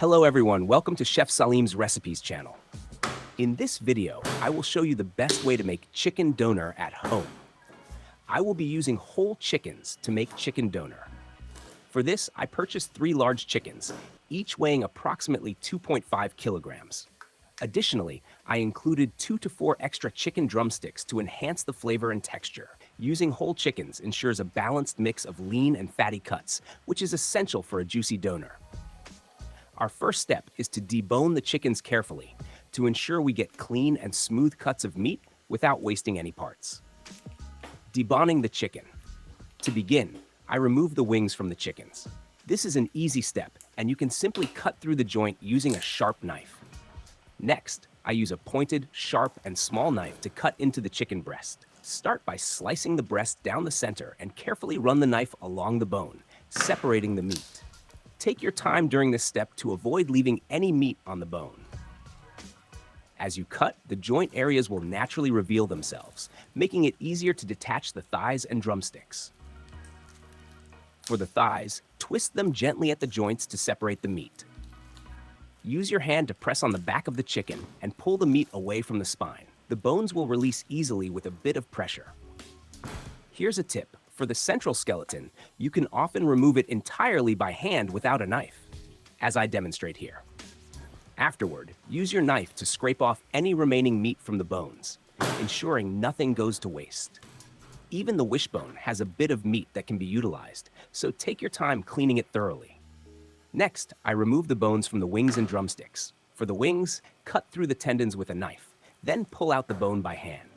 Hello everyone, welcome to Chef Salim's Recipes channel. In this video, I will show you the best way to make chicken döner at home. I will be using whole chickens to make chicken döner. For this, I purchased 3 large chickens, each weighing approximately 2.5 kilograms. Additionally, I included 2 to 4 extra chicken drumsticks to enhance the flavor and texture. Using whole chickens ensures a balanced mix of lean and fatty cuts, which is essential for a juicy döner. Our first step is to debone the chickens carefully to ensure we get clean and smooth cuts of meat without wasting any parts. Deboning the chicken. To begin, I remove the wings from the chickens. This is an easy step, and you can simply cut through the joint using a sharp knife. Next, I use a pointed, sharp, and small knife to cut into the chicken breast. Start by slicing the breast down the center and carefully run the knife along the bone, separating the meat. Take your time during this step to avoid leaving any meat on the bone. As you cut, the joint areas will naturally reveal themselves, making it easier to detach the thighs and drumsticks. For the thighs, twist them gently at the joints to separate the meat. Use your hand to press on the back of the chicken and pull the meat away from the spine. The bones will release easily with a bit of pressure. Here's a tip. For the central skeleton, you can often remove it entirely by hand without a knife, as I demonstrate here. Afterward, use your knife to scrape off any remaining meat from the bones, ensuring nothing goes to waste. Even the wishbone has a bit of meat that can be utilized, so take your time cleaning it thoroughly. Next, I remove the bones from the wings and drumsticks. For the wings, cut through the tendons with a knife, then pull out the bone by hand.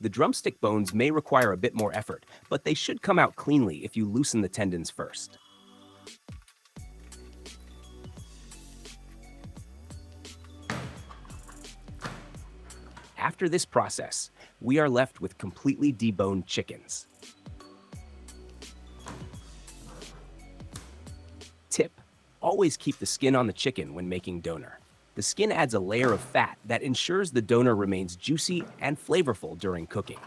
The drumstick bones may require a bit more effort, but they should come out cleanly if you loosen the tendons first. After this process, we are left with completely deboned chickens. Tip: always keep the skin on the chicken when making döner. The skin adds a layer of fat that ensures the döner remains juicy and flavorful during cooking.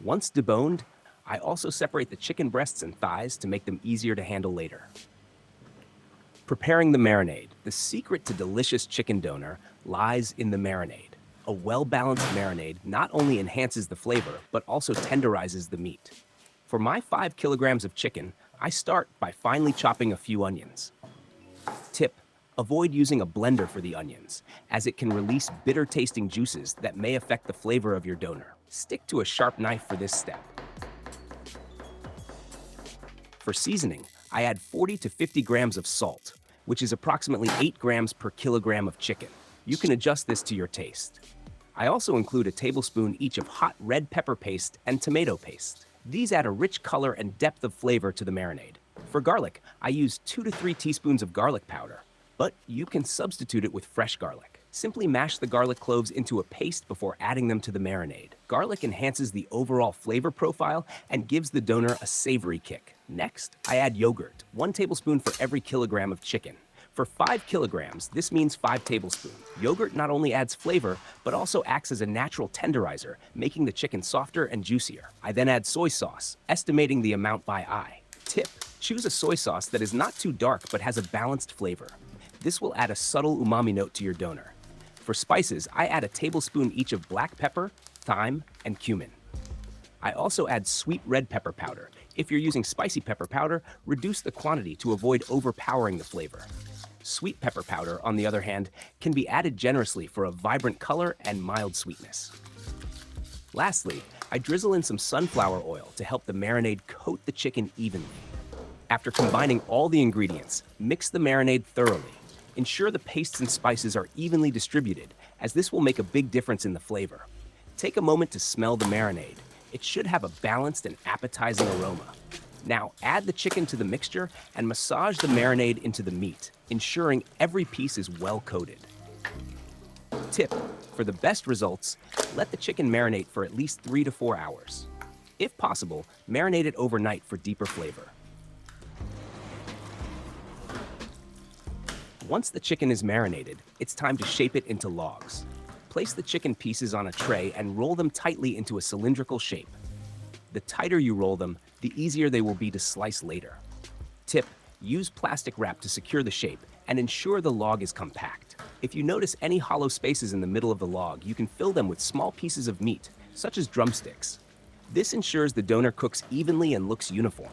Once deboned, I also separate the chicken breasts and thighs to make them easier to handle later. Preparing the marinade. The secret to delicious chicken döner lies in the marinade. A well-balanced marinade not only enhances the flavor, but also tenderizes the meat. For my 5 kilograms of chicken, I start by finely chopping a few onions. Tip: avoid using a blender for the onions, as it can release bitter-tasting juices that may affect the flavor of your döner. Stick to a sharp knife for this step. For seasoning, I add 40 to 50 grams of salt, which is approximately 8 grams per kilogram of chicken. You can adjust this to your taste. I also include a tablespoon each of hot red pepper paste and tomato paste. These add a rich color and depth of flavor to the marinade. For garlic, I use 2 to 3 teaspoons of garlic powder, but you can substitute it with fresh garlic. Simply mash the garlic cloves into a paste before adding them to the marinade. Garlic enhances the overall flavor profile and gives the döner a savory kick. Next, I add yogurt, 1 tablespoon for every kilogram of chicken. For 5 kilograms, this means 5 tablespoons. Yogurt not only adds flavor, but also acts as a natural tenderizer, making the chicken softer and juicier. I then add soy sauce, estimating the amount by eye. Tip: choose a soy sauce that is not too dark but has a balanced flavor. This will add a subtle umami note to your döner. For spices, I add a tablespoon each of black pepper, thyme, and cumin. I also add sweet red pepper powder. If you're using spicy pepper powder, reduce the quantity to avoid overpowering the flavor. Sweet pepper powder, on the other hand, can be added generously for a vibrant color and mild sweetness. Lastly, I drizzle in some sunflower oil to help the marinade coat the chicken evenly. After combining all the ingredients, mix the marinade thoroughly. Ensure the pastes and spices are evenly distributed, as this will make a big difference in the flavor. Take a moment to smell the marinade. It should have a balanced and appetizing aroma. Now add the chicken to the mixture and massage the marinade into the meat, ensuring every piece is well coated. Tip: for the best results, let the chicken marinate for at least 3 to 4 hours. If possible, marinate it overnight for deeper flavor. Once the chicken is marinated, it's time to shape it into logs. Place the chicken pieces on a tray and roll them tightly into a cylindrical shape. The tighter you roll them, the easier they will be to slice later. Tip: Use plastic wrap to secure the shape and ensure the log is compact. If you notice any hollow spaces in the middle of the log, you can fill them with small pieces of meat, such as drumsticks. This ensures the doner cooks evenly and looks uniform.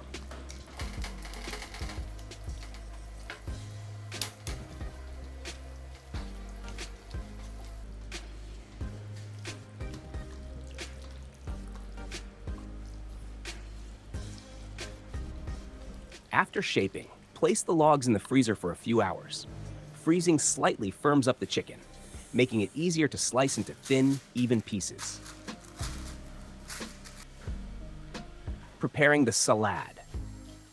After shaping, place the logs in the freezer for a few hours. Freezing slightly firms up the chicken, making it easier to slice into thin, even pieces. Preparing the salad.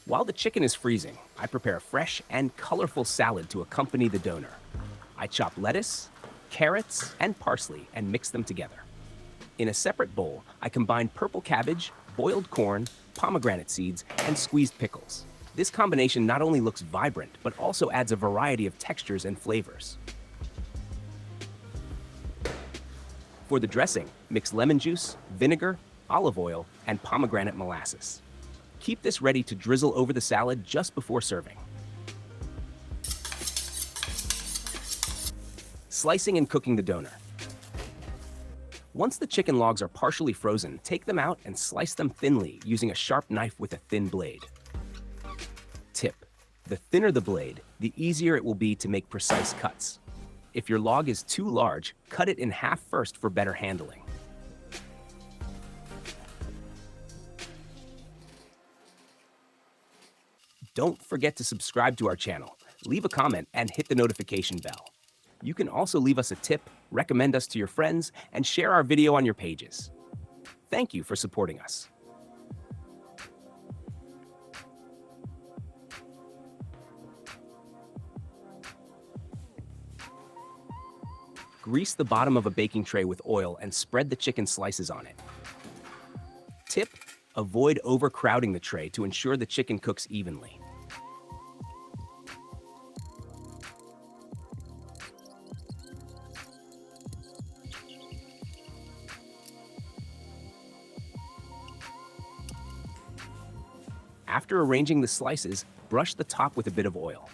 While the chicken is freezing, I prepare a fresh and colorful salad to accompany the doner. I chop lettuce, carrots, and parsley and mix them together. In a separate bowl, I combine purple cabbage, boiled corn, pomegranate seeds, and squeezed pickles. This combination not only looks vibrant, but also adds a variety of textures and flavors. For the dressing, mix lemon juice, vinegar, olive oil, and pomegranate molasses. Keep this ready to drizzle over the salad just before serving. Slicing and cooking the doner. Once the chicken logs are partially frozen, take them out and slice them thinly using a sharp knife with a thin blade. Tip: the thinner the blade, the easier it will be to make precise cuts. If your log is too large, cut it in half first for better handling. Don't forget to subscribe to our channel, leave a comment, and hit the notification bell. You can also leave us a tip, recommend us to your friends, and share our video on your pages. Thank you for supporting us. Grease the bottom of a baking tray with oil and spread the chicken slices on it. Tip: avoid overcrowding the tray to ensure the chicken cooks evenly. After arranging the slices, brush the top with a bit of oil.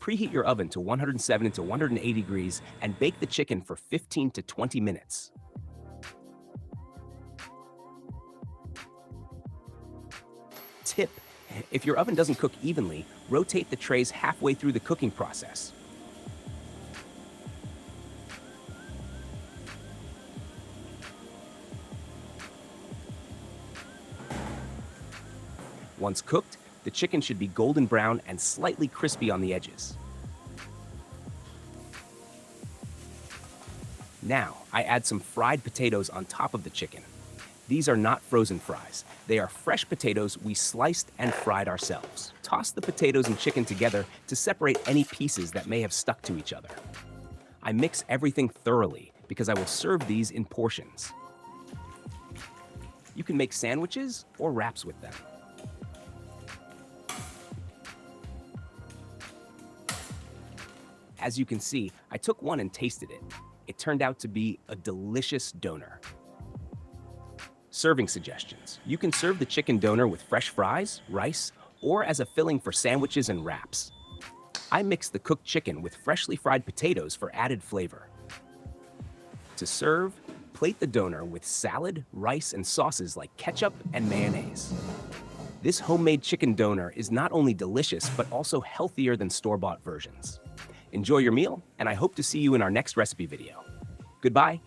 Preheat your oven to 170 to 180 degrees and bake the chicken for 15 to 20 minutes. Tip: if your oven doesn't cook evenly, rotate the trays halfway through the cooking process. Once cooked, the chicken should be golden brown and slightly crispy on the edges. Now, I add some fried potatoes on top of the chicken. These are not frozen fries. They are fresh potatoes we sliced and fried ourselves. Toss the potatoes and chicken together to separate any pieces that may have stuck to each other. I mix everything thoroughly because I will serve these in portions. You can make sandwiches or wraps with them. As you can see, I took one and tasted it. It turned out to be a delicious doner. Serving suggestions: you can serve the chicken doner with fresh fries, rice, or as a filling for sandwiches and wraps. I mix the cooked chicken with freshly fried potatoes for added flavor. To serve, plate the doner with salad, rice, and sauces like ketchup and mayonnaise. This homemade chicken doner is not only delicious, but also healthier than store-bought versions. Enjoy your meal, and I hope to see you in our next recipe video. Goodbye.